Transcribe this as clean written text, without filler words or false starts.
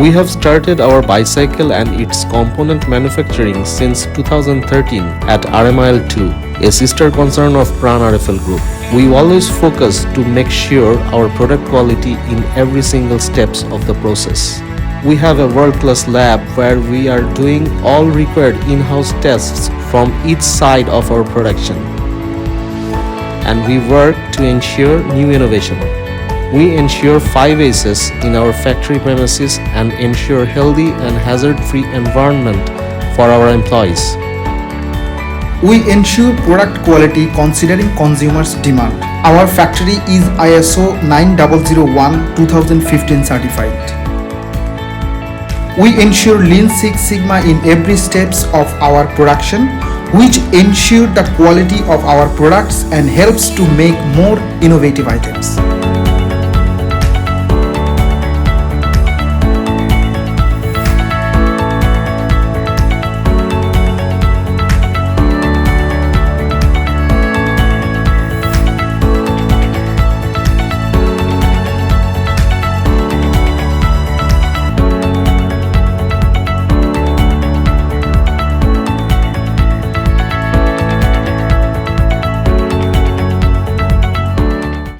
We have started our bicycle and its component manufacturing since 2013 at RMIL 2, a sister concern of Pran RFL Group. We always focus to make sure our product quality in every single steps of the process. We have a world-class lab where we are doing all required in-house tests from each side of our production. And we work to ensure new innovation. We ensure 5 A's in our factory premises and ensure healthy and hazard-free environment for our employees. We ensure product quality considering consumers' demand. Our factory is ISO 9001:2015 certified. We ensure Lean Six Sigma in every steps of our production, which ensure the quality of our products and helps to make more innovative items.